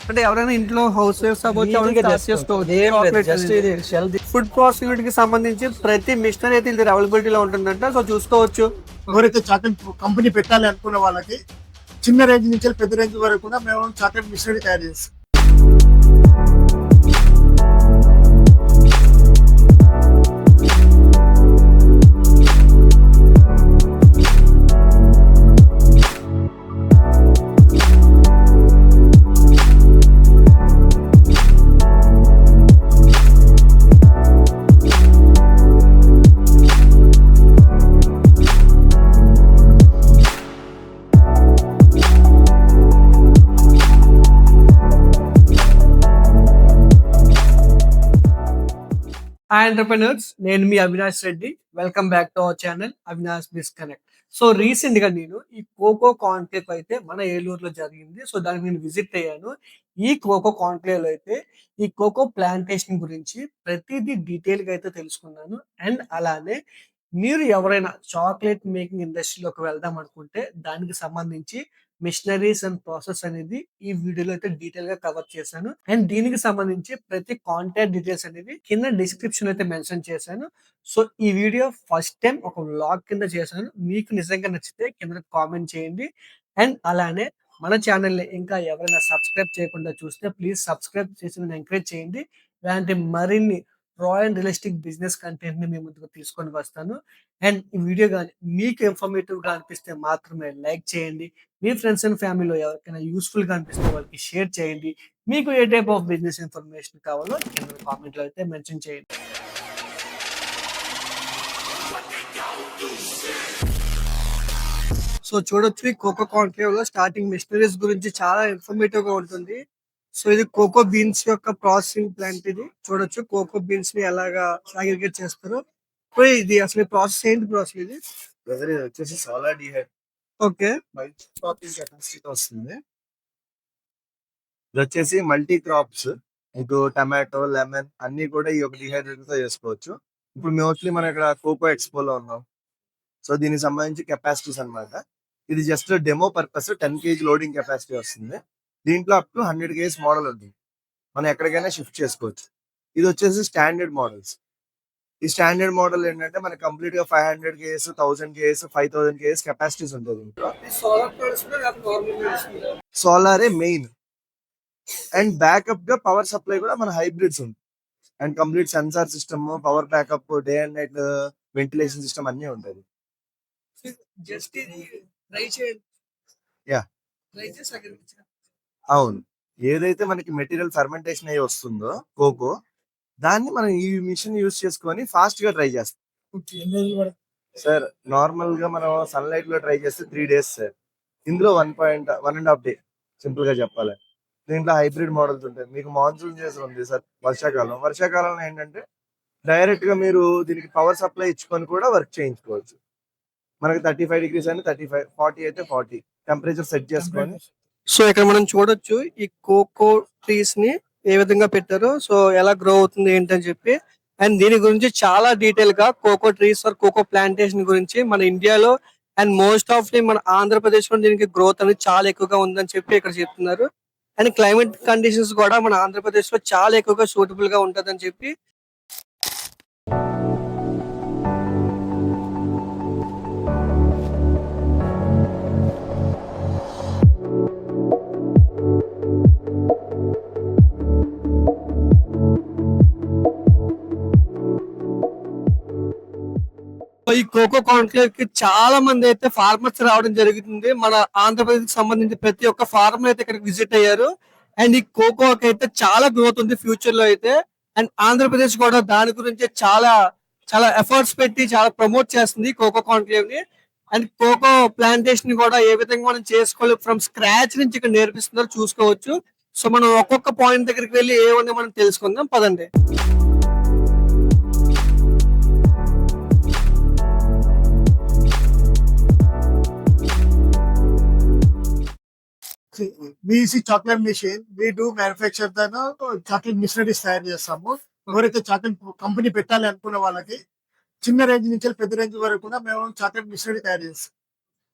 అంటే ఎవరైనా ఇంట్లో హౌస్ వైఫ్స్ అవ్వచ్చు, ఎవరైనా స్టార్ట్ చేసుకోవచ్చు చాక్లెట్ జస్ట్ అనేది. ఇది షెల్ ఫుడ్ ప్రాసెసింగ్ కి సంబంధించి ప్రతి మిషనరీ అయితే ఇది అవైలబిలిటీలో ఉంటుందంట. సో చూసుకోవచ్చు. ఎవరైతే చాక్లెట్ కంపెనీ పెట్టాలి అనుకున్న వాళ్ళకి చిన్న రేంజ్ నుంచి పెద్ద రేంజ్ వరకు కూడా మేము చాక్లెట్ మిషనరీ తయారు చేస్తాం. హాయ్ ఎంటర్‌ప్రెన్యూర్స్, నేను మీ Avinash Reddy. Welcome back to our channel Avinash biz connect. So రీసెంట్‌గా నేను ఈ కోకో కాన్క్లేవ్ అయితే మన ఏలూరులో జరిగింది. సో దానికి నేను విజిట్ అయ్యాను. ఈ కోకో కాన్క్లేవ్‌లో అయితే ఈ కోకో ప్లాంటేషన్ గురించి ప్రతీదీ డీటెయిల్‌గా అయితే తెలుసుకున్నాను. అండ్ అలానే మీరు ఎవరైనా చాక్లేట్ మేకింగ్ ఇండస్ట్రీలోకి వెళ్దాం అనుకుంటే దానికి సంబంధించి మిషనరీస్ అండ్ ప్రాసెస్ అనేది ఈ వీడియోలో అయితే డీటెయిల్ గా కవర్ చేశాను. అండ్ దీనికి సంబంధించి ప్రతి కాంటాక్ట్ డీటెయిల్స్ అనేవి కింద డిస్క్రిప్షన్ అయితే మెన్షన్ చేశాను. సో ఈ వీడియో ఫస్ట్ టైం ఒక వ్లాగ్ కింద చేశాను. మీకు నిజంగా నచ్చితే కింద కామెంట్ చేయండి. అండ్ అలానే మన ఛానల్ని ఇంకా ఎవరైనా సబ్స్క్రైబ్ చేయకుండా చూస్తే ప్లీజ్ సబ్స్క్రైబ్ చేసి నన్ను ఎంకరేజ్ చేయండి. ఇలాంటి మరిన్ని రా అండ్ రియలిస్టిక్ బిజినెస్ కంటెంట్ ని మీ ముందుకు తీసుకొని వస్తాను. అండ్ ఈ వీడియో కానీ మీకు ఇన్ఫర్మేటివ్ గా అనిపిస్తే మాత్రమే లైక్ చేయండి. మీ ఫ్రెండ్స్ అండ్ ఫ్యామిలీలో ఎవరికైనా యూస్ఫుల్ గా అనిపిస్తే వాళ్ళకి షేర్ చేయండి. మీకు ఏ టైప్ ఆఫ్ బిజినెస్ ఇన్ఫర్మేషన్ కావాలో కింద కామెంట్ లో అయితే మెన్షన్ చేయండి. సో చూడొచ్చు, ఈ కోకో కాన్క్లేవ్ లో స్టార్టింగ్ మిషనరీస్ గురించి చాలా ఇన్ఫర్మేటివ్ గా ఉంటుంది. సో ఇది కోకో బీన్స్ యొక్క ప్రాసెసింగ్ ప్లాంట్. ఇది చూడొచ్చు కోకో బీన్స్ ని ఎలాగా సాగ్రిగేట్ చేస్తారు. సో ఇది అసలు ప్రాసెస్ ఏంటి ప్రాసెస్ ఇది? బ్రదర్ ఇది వచ్చేసి సోలార్ డిహైడ్ ఓకే, ప్రాసెసింగ్ కెపాసిటీతో వస్తుంది. ఇది వచ్చేసి మల్టీ క్రాప్స్, మీకు టమాటో, లెమన్ అన్ని కూడా ఈ ఒక డిహైడ్రేటర్ తో చేసుకోవచ్చు. ఇప్పుడు మోస్ట్లీ మనం ఇక్కడ కోకో ఎక్స్పోలో ఉన్నాం. సో దీనికి సంబంధించి కెపాసిటీస్ అన్నమాట. ఇది just demo purpose 10 kg loading capacity వస్తుంది. దీంట్లో అప్ టు 100 kgs మోడల్ ఉంది. మనం ఎక్కడికైనా షిఫ్ట్ చేసుకోవచ్చు. ఇది వచ్చేసి స్టాండర్డ్ మోడల్స్. ఈ స్టాండర్డ్ మోడల్ ఏంటంటే మనకి కంప్లీట్ గా 500 kgs, 1000 kgs, 5000 kgs కెపాసిటీస్ ఉంటుంది. దీంట్లో సోలారే మెయిన్ అండ్ బ్యాకప్ గా పవర్ సప్లై కూడా మన హైబ్రిడ్స్ ఉంది. And complete sensor system, power backup, day and night ventilation system అన్ని ఉంటుంది. జస్ట్ ఇది ట్రై చేయండి. యా, ట్రై చేసి అక్కడ అవును. ఏదైతే మనకి మెటీరియల్ ఫెర్మెంటేషన్ అయ్యి వస్తుందో కోకో, దాన్ని మనం ఈ మిషన్ యూస్ చేసుకొని ఫాస్ట్ గా ట్రై చేస్తాం. సార్ నార్మల్ గా మనం సన్లైట్ లో ట్రై చేస్తే 3 days సార్. ఇందులో 1.5 డే సింపుల్ గా చెప్పాలి. దీంట్లో హైబ్రిడ్ మోడల్స్ ఉంటాయి. మీకు మాన్సూన్ సీజన్ ఉంది సార్, వర్షాకాలంలో ఏంటంటే డైరెక్ట్ గా మీరు దీనికి పవర్ సప్లై ఇచ్చుకొని కూడా వర్క్ చేయించుకోవచ్చు. మనకి 35 degrees అని 35, 40 అయితే 40 టెంపరేచర్ సెట్ చేసుకొని. సో ఇక్కడ మనం చూడొచ్చు ఈ కోకో ట్రీస్ ని ఏ విధంగా పెట్టారో, సో ఎలా గ్రో అవుతుంది ఏంటని చెప్పి. అండ్ దీని గురించి చాలా డీటెయిల్ గా cocoa trees or cocoa plantation గురించి మన ఇండియాలో అండ్ మోస్ట్ ఆఫ్ మన ఆంధ్రప్రదేశ్ లో దీనికి గ్రోత్ అనేది చాలా ఎక్కువగా ఉందని చెప్పి ఇక్కడ చెప్తున్నారు. అండ్ క్లైమేట్ కండిషన్స్ కూడా మన ఆంధ్రప్రదేశ్ లో చాలా ఎక్కువగా సూటబుల్ గా ఉంటదని చెప్పి. ఈ కోకో కాన్క్లేవ్ కి చాలా మంది అయితే ఫార్మర్స్ రావడం జరుగుతుంది. మన ఆంధ్రప్రదేశ్ కి సంబంధించి ప్రతి ఒక్క ఫార్మర్ అయితే ఇక్కడికి విజిట్ అయ్యారు. అండ్ ఈ కోకో అయితే చాలా గ్రోత్ ఉంది ఫ్యూచర్ లో అయితే. అండ్ ఆంధ్రప్రదేశ్ కూడా దాని గురించి చాలా చాలా ఎఫర్ట్స్ పెట్టి చాలా ప్రమోట్ చేస్తుంది కోకో కాన్క్లేవ్ ని. అండ్ కోకో ప్లాంటేషన్ కూడా ఏ విధంగా మనం చేసుకోవాలి ఫ్రమ్ స్క్రాచ్ నుంచి ఇక్కడ నేర్పిస్తున్నారో చూసుకోవచ్చు. సో మనం ఒక్కొక్క పాయింట్ దగ్గరికి వెళ్ళి ఏమన్నా మనం తెలుసుకుందాం, పదండి. BC chocolate machine we do manufacture chocolate machineries తయారు చేస్తాము. ఎవరైతే చాక్లెట్ కంపెనీ పెట్టాలి అనుకున్న వాళ్ళకి చిన్న రేంజ్ నుంచి పెద్ద రేంజ్ వరకు కూడా మేము చాక్లెట్ మిషనరీ తయారు చేస్తాం.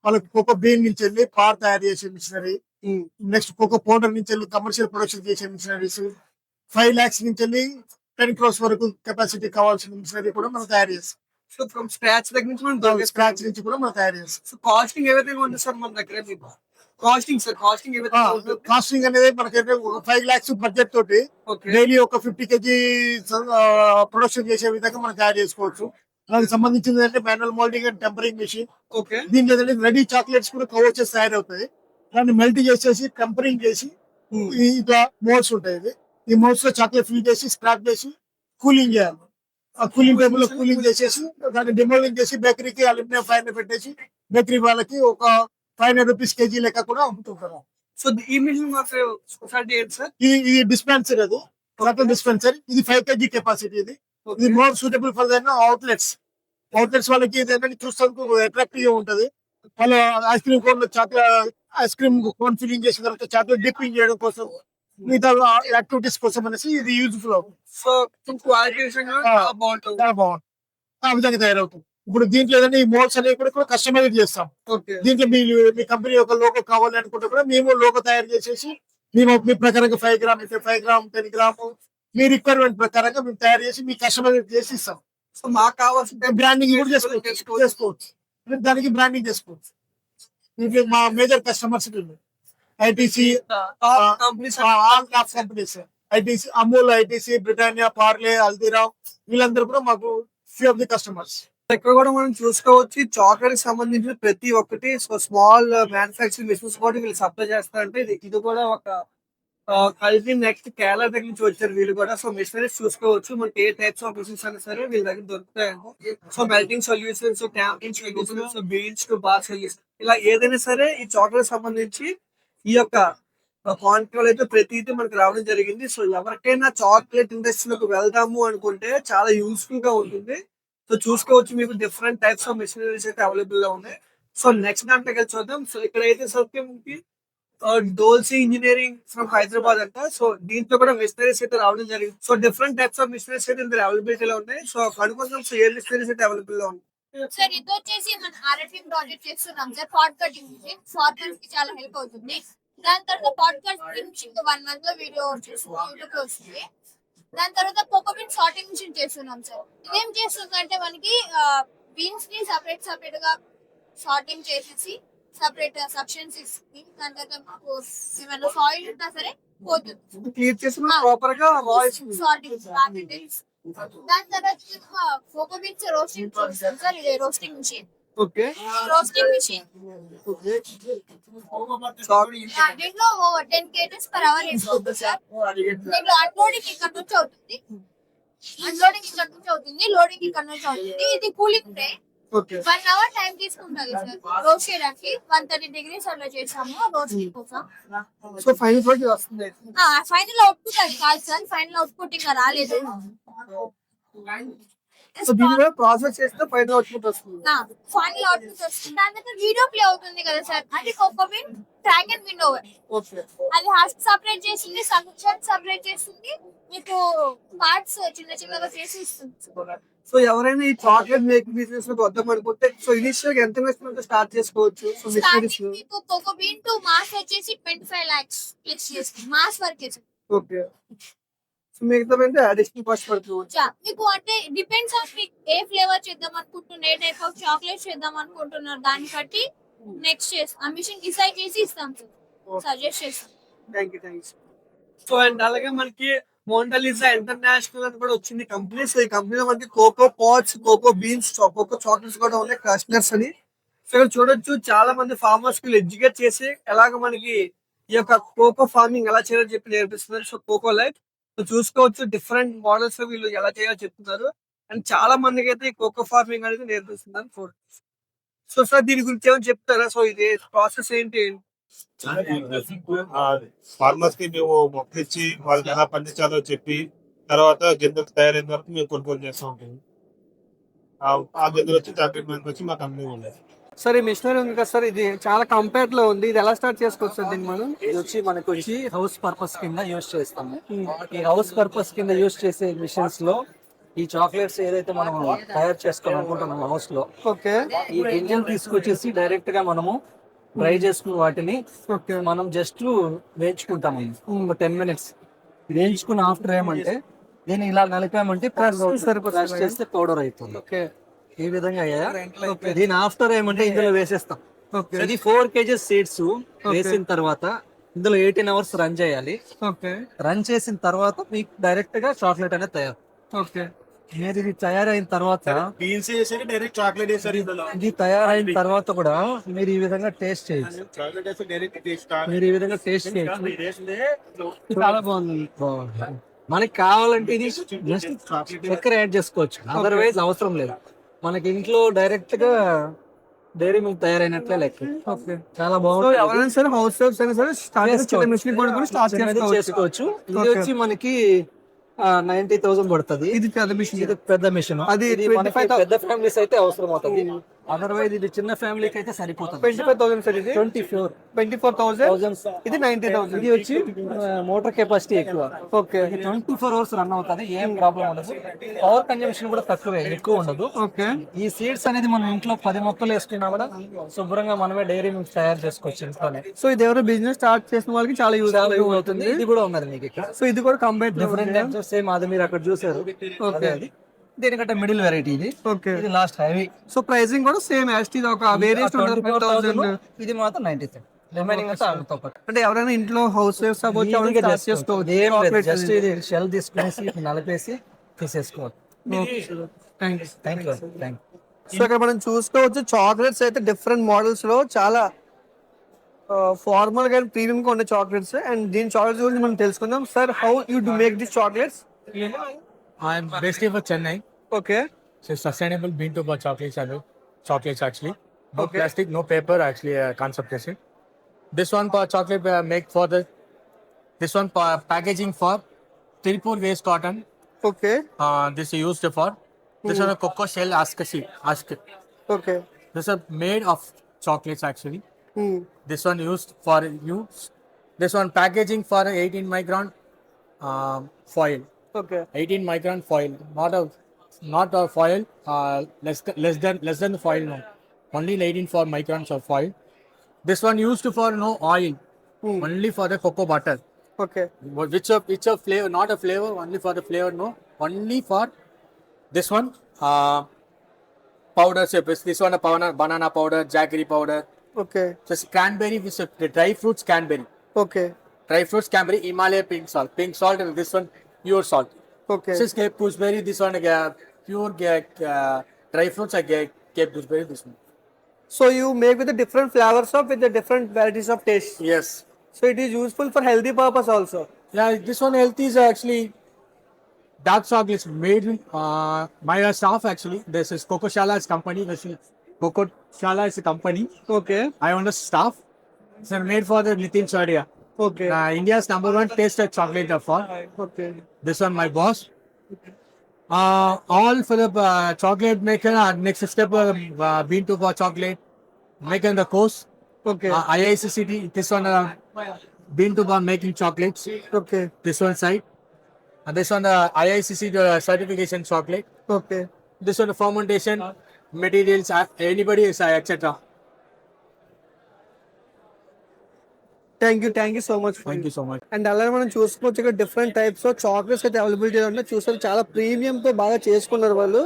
వాళ్ళకి కోకో బీన్ నుంచి వెళ్ళి పార్ తయారు చేసే మిషనరీ, నెక్స్ట్ కోకో పౌడర్ నుంచి వెళ్ళి కమర్షియల్ ప్రొడక్షన్ చేసే మిషనరీస్ 5 lakhs నుంచి వెళ్ళి 10 crores వరకు కెపాసిటీ కావాల్సిన మిషనరీ కూడా మనం తయారు చేస్తాం. సో ఫ్రమ్ స్క్రాచ్ దగ్గర నుంచి మనం దొరికే స్క్రాచ్ నుంచి కూడా మనం తయారు చేస్తాం. సో కాస్టింగ్ ఏ విధంగా ఉంది సార్ మన దగ్గర మీకు? కాస్టింగ్ ఏ విధంగా ఉంటుంది? కాస్టింగ్ అనేది మనకైతే 5 lakhs బడ్జెట్ తోటి ఓకే. డైలీ ఒక 50 kg ప్రొడక్షన్ చేసే విధంగా మనం తయారు చేసుకోవచ్చు. దానికి సంబంధించింది అంటే manual moulding and tempering machine. Okay. దీంట్లో రెడీ చాక్లెట్స్ కూడా కవర్చెస్ తయారవుతాయి. దాన్ని మెల్ట్ చేసేసి టెంపరింగ్ చేసి ఇట్లా మోల్డ్స్ ఉంటాయి. ఈ మోల్డ్స్ లో చాక్లెట్ ఫిల్ చేసి స్క్రాప్ చేసి కూలింగ్ చేయాలి. ఆ కూలింగ్ టేబుల్ లో కూలింగ్ చేసేసి దాన్ని డిమోలింగ్ చేసి బేకరీకి అల్యూమినియం ఫైల్ పెట్టేసి బేకరీ వాళ్ళకి ఒక 500 rupees kg లెక్క కూడా అమ్ముతుంటారు. సో ఈ మిషన్ స్పెషాలిటీ ఏంటి సార్? ఇది డిస్పెన్సర్, అది చాక్లెట్ డిస్పెన్సర్. ఇది 5 kg కెపాసిటీ. ఇది మోర్ సూటబుల్ ఫర్ అవుట్లెట్స్ వాళ్ళకి ఇది చూస్తానికి అట్రాక్టివ్ గా ఉంటది. వాళ్ళ ice cream cone chocolate ice cream cone filling చేసిన తర్వాత చాక్లెట్ డిప్పింగ్ చేయడం కోసం మిగతా యాక్టివిటీస్ కోసం అనేసి ఇది యూజ్ఫుల్ అవుతుంది. సో క్వాలిటీ విషయంగా బాగుంటుంది. చాలా బాగుంటుంది. ఆ విధంగా తయారవుతుంది. ఇప్పుడు దీంట్లో ఏదైనా ఈ మోల్డ్స్ అనేవి కూడా కస్టమైజ్ చేస్తాం. ఓకే. దీంట్లో మీ కంపెనీ యొక్క లోగో కావాలి అనుకుంటే కూడా మేము లోగో తయారు చేసేసి మేము మీ ప్రకారంగా 5 grams అయితే 5 grams 10 grams మీ రిక్వైర్మెంట్ ప్రకారంగా మేము తయారు చేసి మీ కస్టమైజ్ చేసి ఇస్తాం. సో మాకు కావాల్సిన బ్రాండింగ్ కూడా చేసుకోవచ్చు. మీరు దానికి బ్రాండింగ్ చేసుకోవచ్చు. దీంట్లో మా major customers ITC, companies all top companies, ITC, Amul, ITC, Britannia, Parle, Haldiram, వీళ్ళందరూ కూడా మాకు ఫ్యూ ఆఫ్ ది కస్టమర్స్. ఇక్కడ కూడా మనం చూసుకోవచ్చు చాక్లెట్ సంబంధించిన ప్రతి ఒక్కటి స్మాల్ మ్యానుఫాక్చరింగ్ బిజినెస్ కూడా వీళ్ళు సప్లై చేస్తారంటే ఇది కూడా ఒక కలిసి నెక్స్ట్ కేరళ దగ్గర నుంచి వచ్చారు వీళ్ళు కూడా. సో మిషనరీస్ చూసుకోవచ్చు మనకి ఏ టైప్స్ ఆఫ్ మిషన్స్ అయినా సరే వీళ్ళ దగ్గర దొరుకుతాయండి. So melting solutions, ట్యాంపింగ్ solutions, beans to bar solution, ఇలా ఏదైనా సరే ఈ చాక్లెట్ సంబంధించి ఈ యొక్క కాన్ఫిగర్ అయితే ప్రతిదీ మనకి రావడం జరిగింది. సో ఎవరికైనా చాక్లెట్ ఇండస్ట్రీలోకి వెళ్దాము అనుకుంటే చాలా యూస్ఫుల్ గా ఉంటుంది. సో చూసుకోవచ్చు మీకు డిఫరెంట్ టైప్స్ ఆఫ్ మిషనరీస్ అయితే అవైలబుల్ గా ఉన్నాయి. సో నెక్స్ట్ దాంట్లోకి చూద్దాం. సో ఇక్కడైతే సత్యంకి డోల్సీ ఇంజనీరింగ్ ఫ్రమ్ హైదరాబాద్ అంట. సో దీంట్లో కూడా మిషనరీస్ అయితే రావడం జరిగింది. So different types of machineries అయితే ఇందులో అవైలబిలిటీలో ఉన్నాయి. సో కనుక్కుందాం సో ఏ మిషనరీస్ అయితే అవైలబుల్ లో ఉన్నాయి. సార్ ఇది వచ్చేసి మన ఆర్ఎఫ్ఎం ప్రాజెక్ట్ చేస్తున్నాం sir. Pot cutting machine farmers కి చాలా హెల్ప్ అవుతుంది. దాని తర్వాత పాట్ కటింగ్ మిషన్ 1 month లో వీడియో చేస్తున్నాం, యూట్యూబ్ లో వస్తుంది. దాని తర్వాత కోకోబీన్ సార్టింగ్ మిషన్ చేస్తున్నాం సార్. ఇదేం చేస్తుంది అంటే మనకి బీన్స్ ని సపరేట్ గా సార్టింగ్ చేసేసి సపరేట్ సబ్స్టెన్స్ ఇస్తుంది. దాని తర్వాత ఏమైనా సాయిల్ ఉన్నా సరే పోతుంది. క్లియర్ చేసి ప్రాపర్ గా వాయిస్ సార్టింగ్. దాని తర్వాత కోకోబీన్స్ రోస్టింగ్ చేస్తాం సార్. ఇది roasting machine. Okay. Roasting machine దీంట్లో 10 kgs per hour వేసుకోవచ్చు సార్. దీంట్లో అన్లోడింగ్ ఇక్కడ నుంచి అవుతుంది, లోడింగ్ ఇక్కడ నుంచి అవుతుంది. ఇది cooling tray. Okay. 1 hour time తీసుకుంటుంది సార్ రోస్ట్ చేయడానికి. 130 degrees అలా చేసాము రోస్టింగ్ కోసం. సో ఫైనల్ ప్రోడక్ట్ వస్తుంది. ఫైనల్ అవుట్పుట్ అది కాదు సార్, ఫైనల్ అవుట్పుట్ ఇంకా రాలేదు. సో దీనిలో ప్రాసెస్ చేస్తే ఫైనల్ అవుట్పుట్ వస్తుంది. ఫైనల్ అవుట్పుట్ వస్తుంది. దాని తర్వాత వీడియో ప్లే అవుతుంది కదా సార్. అది cocoa bean track and wind over. Okay. అది హస్క్ సపరేట్ చేస్తుంది, సబ్స్టెన్స్ సపరేట్ చేస్తుంది, మీకు పార్ట్స్ చిన్నగా చేసి ఇస్తుంది. సో ఎవరైనా ఈ చాక్లెట్ మేకింగ్ బిజినెస్ లో వద్దాం అనుకుంటే సో ఇనిషియల్ గా ఎంత ఇన్వెస్ట్మెంట్ స్టార్ట్ చేసుకోవచ్చు? సో మిషనరీస్ మీకు కోకోబీన్ టు మాస్ వచ్చేసి 25 lakhs ప్లస్ చేస్తుంది మాస్ వరకే సార్. ఓకే. సో మిగతా అడిషనల్ కాస్ట్ పడుతుంది. మీకు అంటే డిపెండ్స్ ఆన్ మీకు ఏ ఫ్లేవర్ చేద్దాం అనుకుంటున్నారు, ఏ టైప్ ఆఫ్ చాక్లెట్ చేద్దాం అనుకుంటున్నారు, దాన్ని బట్టి నెక్స్ట్ చేస్తాం. ఆ మిషన్ డిసైడ్ చేసి ఇస్తాం సార్, సజెస్ట్ చేస్తాం. Thank you. సో అండ్ అలాగే మనకి మోండాలిజా ఇంటర్నేషనల్ అని కూడా వచ్చింది కంపెనీ. సో ఈ కంపెనీలో మనకి cocoa pots, cocoa beans, cocoa chocolates కూడా ఉన్నాయి, క్రషనర్స్ అని. సో ఇక్కడ చూడొచ్చు చాలా మంది ఫార్మర్స్ కి ఎడ్యుకేట్ చేసి ఎలాగ మనకి ఈ యొక్క కోకో ఫార్మింగ్ ఎలా చేయాలని చెప్పి నేర్పిస్తున్నారు. సో కోకో లైఫ్ సో చూసుకోవచ్చు డిఫరెంట్ మోడల్స్ వీళ్ళు ఎలా చేయాలో చెప్తున్నారు. అండ్ చాలా మందికి అయితే ఈ కోకో ఫార్మింగ్ అనేది నేర్పిస్తున్నారు. సో సార్ దీని గురించి ఏమైనా చెప్తారా? సో ఇది ప్రాసెస్ ఏంటి? ఫార్మర్స్ కి మేము మొక్కలిచ్చి వాళ్ళకి ఎలా పండించాలో చెప్పి తర్వాత గింజలు తయారైన వరకు మేము కొనుగోలు చేస్తూ ఉంటాము. ఆ గింజలు వచ్చి చాక్లెట్ మ్యాన్ వచ్చి మా కంపెనీ ఉంది. సార్ ఈ మిషనరీ ఉంది కదా సార్, ఇది చాలా కంపేర్ లో ఉంది. ఇది ఎలా స్టార్ట్ చేసుకోవచ్చు సార్ దీన్ని మనం? ఇది వచ్చి మనకు వచ్చి హౌస్ పర్పస్ కింద యూజ్ చేస్తాము. ఈ హౌస్ పర్పస్ కింద యూజ్ చేసే మిషన్స్ లో ఈ చాక్లెట్స్ ఏదైతే మనం తయారు చేసుకోవాలనుకుంటున్నాము హౌస్ లో, ఓకే. ఈ గింజలు తీసుకొచ్చేసి డైరెక్ట్ గా మనము డ్రై చేసుకున్న వాటిని ఓకే. మనం జస్ట్ వేయించుకుంటాం ఒక 10 minutes. వేయించుకున్న ఆఫ్టర్ ఏమంటే దీన్ని ఇలా నలిపామంటే సరిపోతుంది. క్రష్ చేస్తే పౌడర్ అవుతుంది. ఓకే. ఈ విధంగా అయ్యా. దీని ఆఫ్టర్ ఏమంటే ఇందులో వేసేస్తాం. ఓకే. ఇది 4 kg సీడ్స్ వేసిన తర్వాత ఇందులో 18 hours రన్ చేయాలి. ఓకే. రన్ చేసిన తర్వాత మీకు డైరెక్ట్ గా చాక్లెట్ అనేది తయారు. ఓకే. మీరు ఇది తయారైన తర్వాత బీన్స్ వేసారు డైరెక్ట్ చాక్లెట్ వేసారు ఇందులో. ఇది తయారైన తర్వాత కూడా మీరు ఈ విధంగా టేస్ట్ చేయొచ్చు. చాక్లెట్ వేసి డైరెక్ట్ టేస్ట్ మీరు ఈ విధంగా టేస్ట్ చేయొచ్చు. చాలా బాగుంది. బాగుంది. మనకి కావాలంటే ఇది జస్ట్ చక్కెర యాడ్ చేసుకోవచ్చు, అదర్వైజ్ అవసరం లేదు. మనకి ఇంట్లో డైరెక్ట్ గా డైరీ మిల్క్ తయారైనట్లే లెక్క. ఓకే. చాలా సో బాగుంది. ఎవరైనా సరే హౌస్ వైఫ్స్ అయినా సరే స్టార్ట్ మిషన్ కూడా స్టార్ట్ చేసుకోవచ్చు. ఇది Okay. వచ్చి మనకి 90,000 పడుతుంది. ఇది పెద్ద మిషన్. ఇది పెద్ద మిషన్. అది ఇది మనకి 25,000 పెద్ద ఫ్యామిలీస్ అయితే అవసరం అవుతుంది. అదర్వైజ్ ఇది చిన్న ఫ్యామిలీకి అయితే సరిపోతుంది. 25,000 సార్ ఇది. 24,000. ఇది 90,000. ఇది వచ్చి మోటార్ కెపాసిటీ ఎక్కువ. ఓకే. ఇది 24 hours రన్ అవుతుంది, ఏం ప్రాబ్లం ఉండదు. పవర్ కన్జంప్షన్ కూడా తక్కువే, ఎక్కువ ఉండదు. ఓకే. ఈ సీడ్స్ అనేది మనం ఇంట్లో 10 మొక్కలు వేసుకున్నా కూడా శుభ్రంగా మనమే డైరీ మిల్క్ తయారు చేసుకోవచ్చు ఇంట్లోనే. సో ఇది ఎవరో బిజినెస్ స్టార్ట్ చేసిన వాళ్ళకి చాలా యూజ్ అవుతుంది. ఇది కూడా ఉన్నది మీకు ఇక్కడ. సో ఇది కూడా combine different types of same అది మీరు అక్కడ చూసారు. ఓకే. అది దీనికంటే మిడిల్ వెరైటీ ఇది. ఓకే. ఇది లాస్ట్ హెవీ. సో ప్రైసింగ్ కూడా సేమ్ యాస్ట్ ఇది ఒక వేరియేషన్ ఉంటుంది. 5,000. ఇది మాత్రం 93. రిమైనింగ్ అంతా ఆమెతో పాటు. అంటే ఎవరైనా ఇంట్లో హౌస్ వైఫ్స్ అవ్వచ్చు, ఎవరైనా స్టార్ట్ చేసుకోవచ్చు. ఏం లేదు, Chocolate జస్ట్ ఇది షెల్ తీసుకునేసి నలిపేసి తీసేసుకోవాలి. థ్యాంక్స్. Thank you. సో ఇక్కడ మనం చూసుకోవచ్చు చాక్లెట్స్ అయితే డిఫరెంట్ మోడల్స్ లో చాలా ఫార్మల్ గా ప్రీమియం గా ఉన్న చాక్లెట్స్. అండ్ దీని చాక్లెట్స్ గురించి మనం తెలుసుకుందాం. Sir, how you do make this chocolates? I'm basically for Chennai. Okay. So sustainable bean to bar chocolates actually. No Okay. plastic, no paper actually concept is it. This one chocolate make for this one packaging for Tirupur waste cotton. Okay. This is used for. This one a cocoa shell ask. Okay. This is made of chocolates actually. This one used for use. This one packaging for 18 micron foil. Okay. 18 micron foil, not a foil, less than the foil, no. Only 18 for microns of foil. This one used for no oil, only for the cocoa butter. Okay. Which a flavor, not a flavor, only for the flavor, no. Only for this one, powder shape. This one a banana powder, jaggery powder. Okay. Just cranberry, with the dry fruits cranberry. Okay. Dry fruits cranberry, Himalaya pink salt, and this one pure salt. Okay. This is Cape gooseberry. This one pure dry fruits. Cape gooseberry. This one. So you make with different flavours of with different varieties of taste. Yes. So it is useful for healthy purpose also. Yeah. This one healthy is actually dark chocolates made by our staff actually. This is Coco Shala is company. Coco Shala is a company. Okay. I own the staff. It's made for the Nitin Chaudhary. Okay. India's #1 tasted chocolate for. Okay. This one my boss. All for the chocolate maker. Next step, bean to bar chocolate making the course. Okay. IICCT. This one bean to bar making chocolates. Okay. This one side. And this one IICC certification chocolate. Okay. This one fermentation materials. Anybody is etc. Thank you so much. Thank you so much. And అలాగే మనం చూసుకోవచ్చు ఇక్కడ different types of chocolates అయితే availability ఉన్నాయి. చూసారు చాలా premium తో బాగా చేసుకున్నారు వాళ్ళు.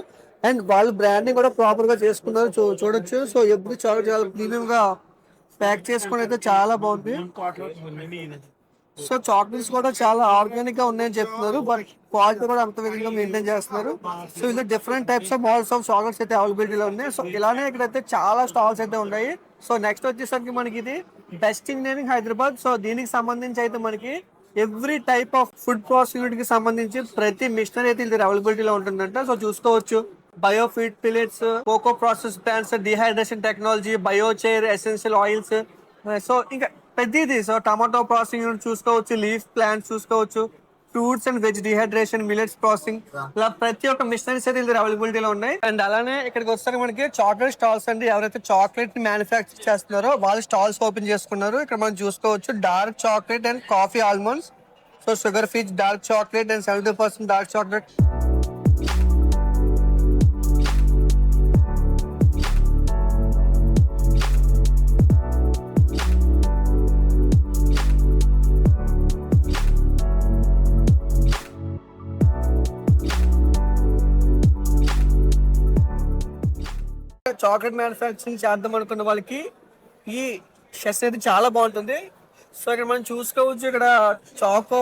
అండ్ వాళ్ళు బ్రాండింగ్ కూడా ప్రాపర్ గా చేసుకున్నారు. చూడొచ్చు. సో ఎవ్రీ చాక్లెట్ చాలా ప్రీమియం గా ప్యాక్ చేసుకుని అయితే చాలా బాగుంది. సో చాక్లెట్స్ కూడా చాలా ఆర్గానిక్ గా ఉన్నాయని చెప్తున్నారు. బట్ క్వాలిటీ కూడా అంత విధంగా మెయింటైన్ చేస్తున్నారు. సో ఇది different types of models of chocolates అయితే అవైలబిలిటీలో ఉన్నాయి. సో ఇలానే ఇక్కడైతే చాలా స్టాల్స్ అయితే ఉన్నాయి. సో నెక్స్ట్ వచ్చేసరికి మనకి ఇది బెస్ట్ ఇంజనీరింగ్ హైదరాబాద్. సో దీనికి సంబంధించి అయితే మనకి every type of food process unit కి సంబంధించి ప్రతి మిషనరీ అయితే ఇది అవైలబిలిటీలో ఉంటుందంట. సో చూసుకోవచ్చు biofeed pellets, cocoa process plants, dehydration technology, biochar, essential oils. So ఇంకా ప్రతిదీ. సో టమాటో ప్రాసెసింగ్ యూనిట్ చూసుకోవచ్చు, లీఫ్ ప్లాంట్స్ చూసుకోవచ్చు, fruits and veg dehydration, millets processing, ఇలా ప్రతి ఒక్క మిషనరీస్ అయితే ఇది అవైలబిలిటీలో ఉన్నాయి. అండ్ అలానే ఇక్కడికి వస్తారు మనకి చాక్లెట్ స్టాల్స్ అండి. ఎవరైతే చాక్లెట్ ని మ్యానుఫ్యాక్చర్ చేస్తున్నారో వాళ్ళు స్టాల్స్ ఓపెన్ చేసుకున్నారు. ఇక్కడ మనం చూసుకోవచ్చు dark chocolate and coffee almonds. So sugar free dark chocolate and 70% dark chocolate. Chocolate manufacturing చేద్దాం అనుకున్న వాళ్ళకి ఈ షెస్ అయితే చాలా బాగుంటుంది. సో ఇక్కడ మనం చూసుకోవచ్చు, ఇక్కడ చాకో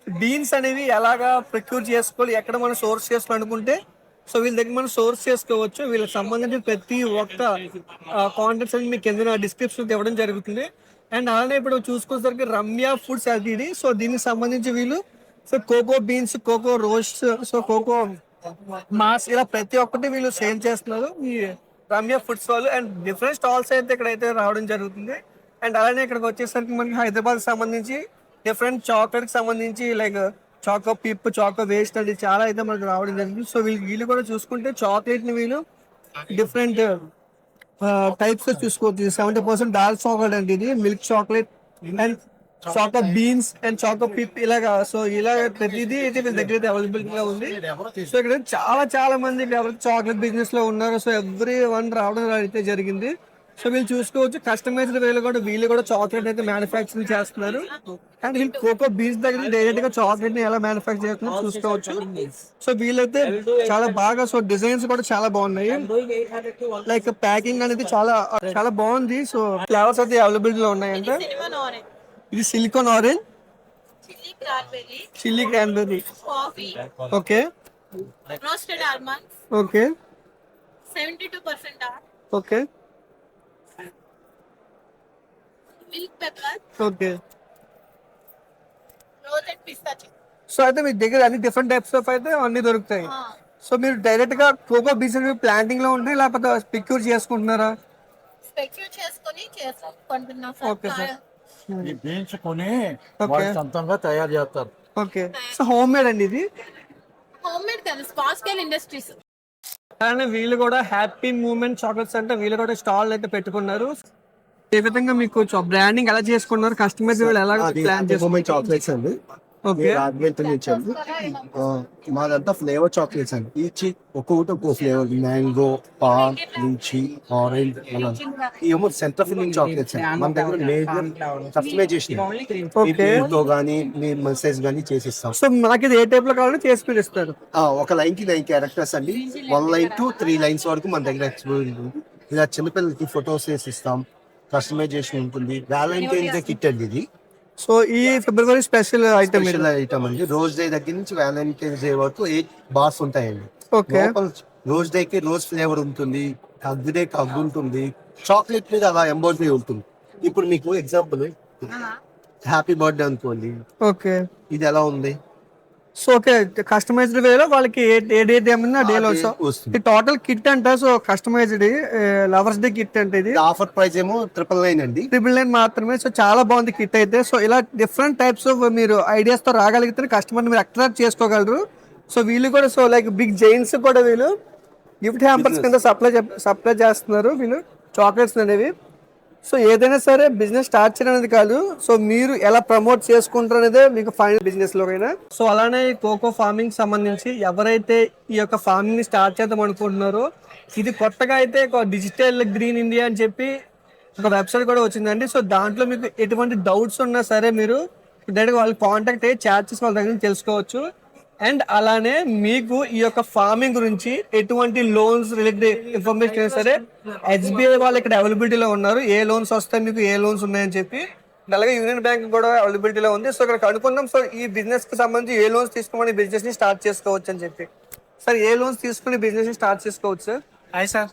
బీన్స్ అనేవి ఎలాగా ప్రొక్యూర్ చేసుకోవాలి, ఎక్కడ మనం సోర్స్ చేసుకోవాలి అనుకుంటే సో వీళ్ళ దగ్గర మనం సోర్స్ చేసుకోవచ్చు. వీళ్ళకి సంబంధించిన ప్రతి ఒక్క కాంటాక్ట్స్ అని మీకు కింద డిస్క్రిప్షన్ ఇవ్వడం జరుగుతుంది. అండ్ అలానే ఇప్పుడు చూసుకునేసరికి రమ్య ఫుడ్స్ ఎల్టీడీ. సో దీనికి సంబంధించి వీళ్ళు so cocoa beans, cocoa roast, so cocoa mass ఇలా ప్రతి ఒక్కటి వీళ్ళు సేల్ చేస్తున్నారు ఈ రమ్య ఫుడ్స్ వాళ్ళు. అండ్ డిఫరెంట్ స్టాల్స్ అయితే ఇక్కడైతే రావడం జరుగుతుంది. అండ్ అలానే ఇక్కడికి వచ్చేసరికి మనకి హైదరాబాద్ సంబంధించి డిఫరెంట్ చాక్లెట్ కి సంబంధించి లైక్ చాకో పిప్, చాకో వేస్ట్ అది చాలా అయితే మనకు రావడం జరిగింది. సో వీళ్ళు కూడా చూసుకుంటే చాక్లెట్ ని వీళ్ళు డిఫరెంట్ టైప్స్ లో చూసుకోవచ్చు. 70% డార్క్ చాక్లెట్ అంటే ఇది milk chocolate and choco beans and choco pip ఇలాగా. సో ఇలా ప్రతిదీ అయితే వీళ్ళ దగ్గర అయితే అవైలబుల్ గా ఉంది. సో ఇక్కడ చాలా మంది ఇక్కడ చాక్లెట్ బిజినెస్ లో ఉన్నారు. సో ఎవ్రీ వన్ రావడం అయితే జరిగింది. సో వీళ్ళు చూసుకోవచ్చు కస్టమైజ్డ్ వేలు కూడా వీళ్ళు కూడా చాక్లెట్ అయితే మ్యానుఫ్యాక్చరింగ్ చేస్తున్నారు. అండ్ వీళ్ళు కోకో బీన్స్ దగ్గర డైరెక్ట్ గా చాక్లెట్ ని ఎలా మ్యానుఫ్యాక్చర్ చేస్తున్నారో చూసుకోవచ్చు. సో వీళ్ళైతే చాలా బాగా, సో డిజైన్స్ కూడా చాలా బాగున్నాయి. లైక్ ప్యాకింగ్ అనేది చాలా బాగుంది. సో ఫ్లేవర్స్ అయితే అవైలబిలిటీ లో ఉన్నాయంట. ఇది silicon orange, chilli cranberry, okay roasted almonds, okay 72% dark, okay milk pepper, okay. Roasted పిస్తాచియో. So అయితే మీ దగ్గర అన్ని డిఫరెంట్ టైప్స్ ఆఫ్ అయితే అన్ని దొరుకుతాయి. సో మీరు డైరెక్ట్ గా కోకో బీన్స్ ప్లాంటింగ్ లో ఉంటాయి లేకపోతే పిక్యూర్ చేసుకుంటున్నారా? స్పెక్యూర్ చేసుకొని కొంటున్నాం ఓకే సార్. ఈ బీన్స్ కొని ఓకే. వాళ్ళు సొంతంగా తయారు చేస్తారు. ఓకే. సో హోమ్ మేడ్ అండి ఇది. హోమ్ మేడ్ కదా, స్మాల్ స్కేల్ ఇండస్ట్రీస్. కానీ వీళ్ళు కూడా హ్యాపీ మూమెంట్ చాక్లెట్స్ అంటే వీళ్ళు కూడా స్టాల్ అయితే పెట్టుకున్నారు. ఏ విధంగా మీకు బ్రాండింగ్ ఎలా చేసుకున్నారు, కస్టమర్స్ వీళ్ళు ఎలా ప్లాన్ చేసుకున్నారు? చాక్లెట్స్ అండి, ఓకే రాజమండ్రి నుంచి అండి. మాదంతా ఫ్లేవర్ చాక్లెట్స్ అండి. ఈచ్ ఒక్కొక్కటి ఒక్కో flavour, mango, pan, lychee, orange అలా. ఏమో సెంటర్ ఫిల్లింగ్ చాక్లెట్స్ అండి. మన దగ్గర మేజర్ కస్టమైజేషన్ తో గానీ మీ మెసేజ్ గానీ చేసిస్తాం. సో మనకి ఇది ఏ టైప్ లో కావాలంటే చేసి మీరు ఇస్తారు. ఒక లైన్ కి 9 క్యారెక్టర్స్ అండి. 1 లైన్ టు 3 లైన్స్ వరకు మన దగ్గర ఎక్స్ప్లోర్ ఉంది. ఇలా చిన్నపిల్లలకి ఫొటోస్ వేసి ఇస్తాం, కస్టమైజేషన్ ఉంటుంది. వ్యాలంటైన్స్ డే కిట్ అండి ఇది. సో ఈ ఫిబ్రవరి స్పెషల్ ఐటమ్ ఐటమ్ అండి. రోజ్ డే దగ్గర నుంచి వ్యాలంటైన్స్ డే వరకు 8 బార్స్ ఉంటాయండి. ఓకే. రోజ్ డే కి రోజ్ ఫ్లేవర్ ఉంటుంది, హగ్ డే కి హగ్ ఉంటుంది, చాక్లెట్ మీద అలా ఎంబోర్డరీ ఉంటుంది. ఇప్పుడు మీకు ఎగ్జాంపుల్ హ్యాపీ బర్త్డే అనుకోండి, ఓకే ఇది ఎలా ఉంది. సో ఓకే కస్టమైజ్డ్ వేలో వాళ్ళకి ఏ డేట్ ఏమన్నా డేలో వస్తుంది. ఈ టోటల్ కిట్ అంట. So customized lovers day kit అంటే ఇది ఆఫర్ ప్రైస్ ఏమో 999 అండి. 999 మాత్రమే. సో చాలా బాగుంది కిట్ అయితే. సో ఇలా డిఫరెంట్ టైప్స్ ఆఫ్ మీరు ఐడియాస్ తో రాగలిగితే కస్టమర్ మీరు అట్రాక్ట్ చేసుకోగలరు. సో వీళ్ళు కూడా సో లైక్ బిగ్ జైన్స్ కూడా వీళ్ళు గిఫ్ట్ హ్యాంపర్స్ కింద సప్లై చేస్తున్నారు వీళ్ళు చాక్లెట్స్ అనేవి. సో ఏదైనా సరే బిజినెస్ స్టార్ట్ చేయడం అనేది కాదు, సో మీరు ఎలా ప్రమోట్ చేసుకుంటారు అనేదే మీకు ఫైనల్ బిజినెస్ లోకైనా. సో అలానే కోకో ఫార్మింగ్ సంబంధించి ఎవరైతే ఈ యొక్క ఫార్మింగ్ ని స్టార్ట్ చేద్దాం అనుకుంటున్నారో, ఇది కొత్తగా అయితే ఒక డిజిటల్ గ్రీన్ ఇండియా అని చెప్పి ఒక వెబ్సైట్ కూడా వచ్చిందండి. సో దాంట్లో మీకు ఎటువంటి డౌట్స్ ఉన్నా సరే మీరు డైరెక్ట్ వాళ్ళు కాంటాక్ట్ అయ్యి చాట్ చేసి వాళ్ళ దగ్గర నుంచి తెలుసుకోవచ్చు. అండ్ అలానే మీకు ఈ యొక్క ఫార్మింగ్ గురించి ఎటువంటి లోన్స్ రిలేటెడ్ ఇన్ఫర్మేషన్ అయినా సరే SBI వాళ్ళు ఇక్కడ అవైలబిలిటీలో ఉన్నారు. ఏ లోన్స్ వస్తాయి, మీకు ఏ లోన్స్ ఉన్నాయని చెప్పి. అలాగే యూనియన్ బ్యాంక్ కూడా అవైలబిలిటీలో ఉంది. సో ఇక్కడ కనుక్కుందాం. సో ఈ బిజినెస్ కి సంబంధించి ఏ లోన్స్ తీసుకుని బిజినెస్ ని స్టార్ట్ చేసుకోవచ్చు అని చెప్పి. సార్ ఏ లోన్స్ తీసుకుని బిజినెస్ ని స్టార్ట్ చేసుకోవచ్చు సార్? Hi sir.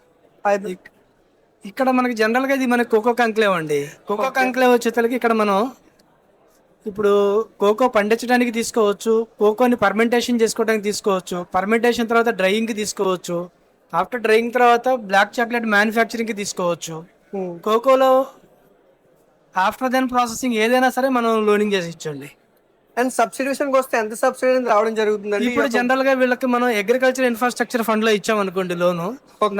ఇక్కడ మనకి జనరల్ గా ఇది మనకి కోకో కంక్లేవ్ అండి. కోకో కంక్లేవ్ వచ్చేసరికి ఇక్కడ మనం ఇప్పుడు కోకో పండించడానికి తీసుకోవచ్చు, కోకోని పర్మెంటేషన్ చేసుకోవడానికి తీసుకోవచ్చు, పర్మెంటేషన్ తర్వాత డ్రైయింగ్ కి తీసుకోవచ్చు, ఆఫ్టర్ డ్రైయింగ్ తర్వాత బ్లాక్ చాక్లెట్ మ్యానుఫ్యాక్చరింగ్ కి తీసుకోవచ్చు. కోకోలో ఆఫ్టర్ దెన్ ప్రాసెసింగ్ ఏదైనా సరే మనం లోనింగ్ చేసి ఇచ్చండి. అండ్ సబ్సిడీ విషయానికి వస్తే ఎంత సబ్సిడీ రావడం జరుగుతుందండి? ఇప్పుడు జనరల్ గా వీళ్ళకి మనం అగ్రికల్చర్ ఇన్ఫ్రాస్ట్రక్చర్ ఫండ్ లో ఇచ్చాం అనుకోండి లోను,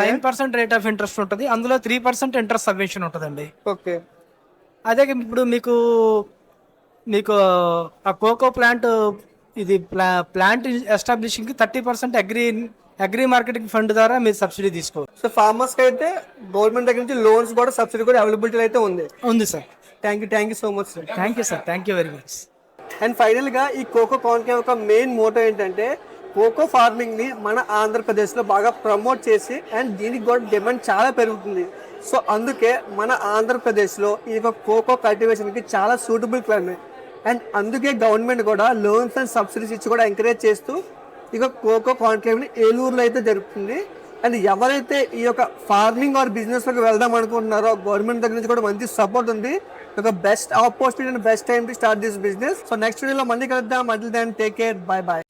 9% రేట్ ఆఫ్ ఇంట్రెస్ట్ ఉంటుంది, అందులో 3% ఇంట్రెస్ట్ సబ్వెన్షన్ ఉంటుందండి. ఓకే. అదే ఇప్పుడు మీకు ఆ కోకో ప్లాంట్ ఇది ప్లాంట్ ఎస్టాబ్లిషింగ్ కి 30% అగ్రి మార్కెటింగ్ ఫండ్ ద్వారా మీరు సబ్సిడీ తీసుకోవచ్చు. సో ఫార్మర్స్ కి అయితే గవర్నమెంట్ దగ్గర నుంచి లోన్స్ కూడా సబ్సిడీ కూడా అవైలబిలిటీ అయితే ఉంది sir. Thank you so much sir. Thank you sir. Thank you very much. And final గా ఈ కోకో కాన్క్లేవ్ యొక్క మెయిన్ మోటో ఏంటంటే కోకో ఫార్మింగ్ ని మన ఆంధ్రప్రదేశ్ లో బాగా ప్రమోట్ చేసి అండ్ దీనికి కూడా డిమాండ్ చాలా పెరుగుతుంది. సో అందుకే మన ఆంధ్రప్రదేశ్ లో ఈ యొక్క కోకో కల్టివేషన్ కి చాలా సూటబుల్ క్లైమేట్ అండ్ అందుకే గవర్నమెంట్ కూడా లోన్స్ అండ్ సబ్సిడీస్ ఇచ్చి కూడా ఎంకరేజ్ చేస్తూ ఇక కోకో కాన్క్లేవ్ ని ఏలూరులో అయితే జరుగుతుంది. అండ్ ఎవరైతే ఈ యొక్క ఫార్మింగ్ ఆర్ బిజినెస్ లోకి వెళ్దాం అనుకుంటున్నారో గవర్నమెంట్ దగ్గర నుంచి కూడా మంచి సపోర్ట్ ఉంది. ఒక best opportunity and best time to start this business. So next వీడియోలో మళ్ళీ కలుద్దాం. Until then take care, bye by.